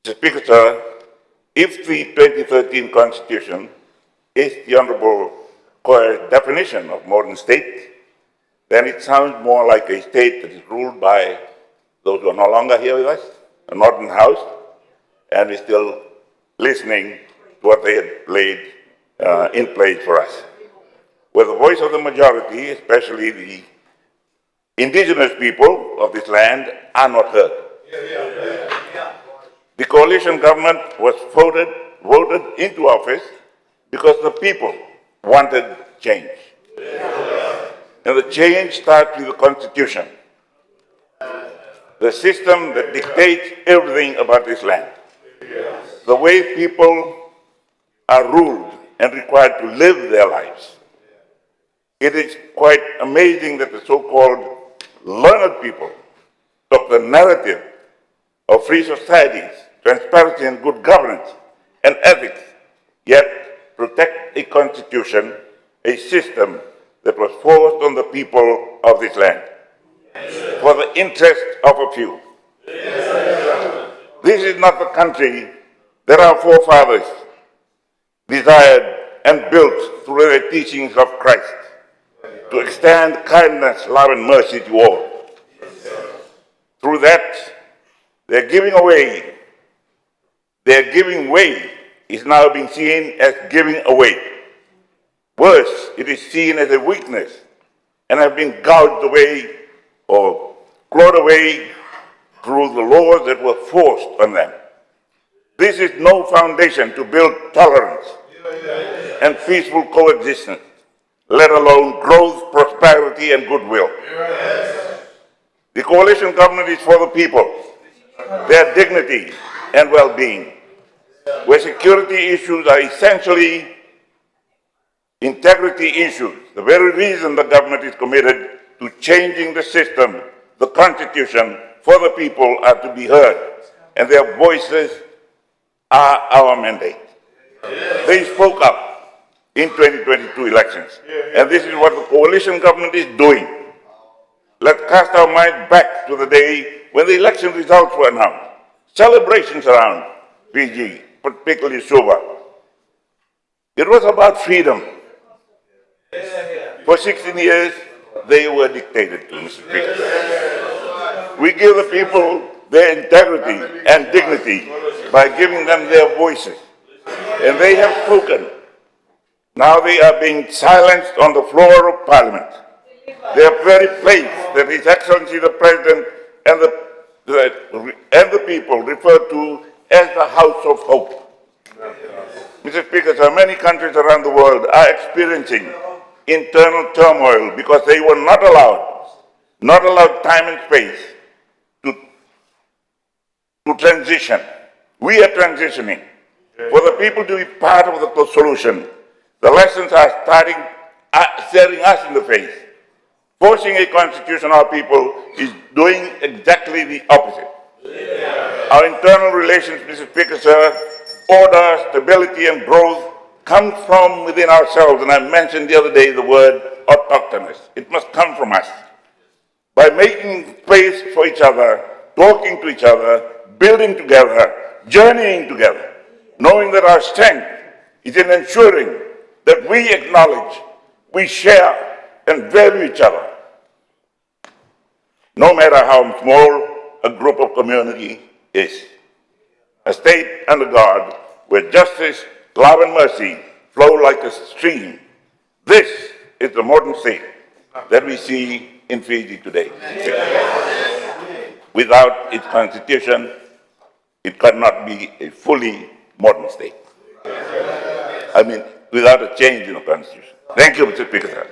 Mr. Speaker, sir, if the 2013 Constitution is the Honorable Coyer's definition of modern state, then it sounds more like a state that is ruled by those who are no longer here with us, a modern house, and we're still listening to what they had laid in place for us. Where the voice of the majority, especially the indigenous people of this land, are not heard. The coalition government was voted into office because the people wanted change. And the change starts with the Constitution, the system that dictates everything about this land. The way people are ruled and required to live their lives. It is quite amazing that the so-called learned people took the narrative of free societies, transparency and good governance and ethics, yet protect a constitution, a system that was forced on the people of this land for the interest of a few. This is not the country that our forefathers desired and built through the teachings of Christ to extend kindness, love, and mercy to all. Through that, their giving way is now being seen as giving away. Worse, it is seen as a weakness and has been gouged away or clawed away through the laws that were forced on them. This is no foundation to build tolerance and peaceful coexistence, let alone growth, prosperity, and goodwill. The coalition government is for the people, their dignity and well-being, where security issues are essentially integrity issues. The very reason the government is committed to changing the system, the Constitution, for the people are to be heard, and their voices are our mandate. They spoke up in 2022 elections, and this is what the coalition government is doing. Let's cast our mind back to the day when the election results were announced. Celebrations around Fiji, particularly Suva. It was about freedom. For 16 years, they were dictated to, Mr. Speaker. We give the people their integrity and dignity by giving them their voices. And they have spoken. Now they are being silenced on the floor of Parliament. Their very place that His Excellency the President and the people refer to as the House of Hope. Mr. Speaker, so many countries around the world are experiencing internal turmoil because they were not allowed time and space to transition. We are transitioning. For the people to be part of the solution, the lessons are staring us in the face. Forcing a constitution on our people is doing exactly the opposite. Our internal relations, Mr. Speaker, sir, order, stability, and growth comes from within ourselves. And I mentioned the other day the word autochthonous. It must come from us. By making space for each other, talking to each other, building together, journeying together, knowing that our strength is in ensuring that we acknowledge, we share, and value each other. No matter how small a group of community is. A state under God where justice, love, and mercy flow like a stream. This is the modern state that we see in Fiji today. Without its constitution, it cannot be a fully modern state. I mean, without a change in the constitution. Thank you, Mr. Speaker.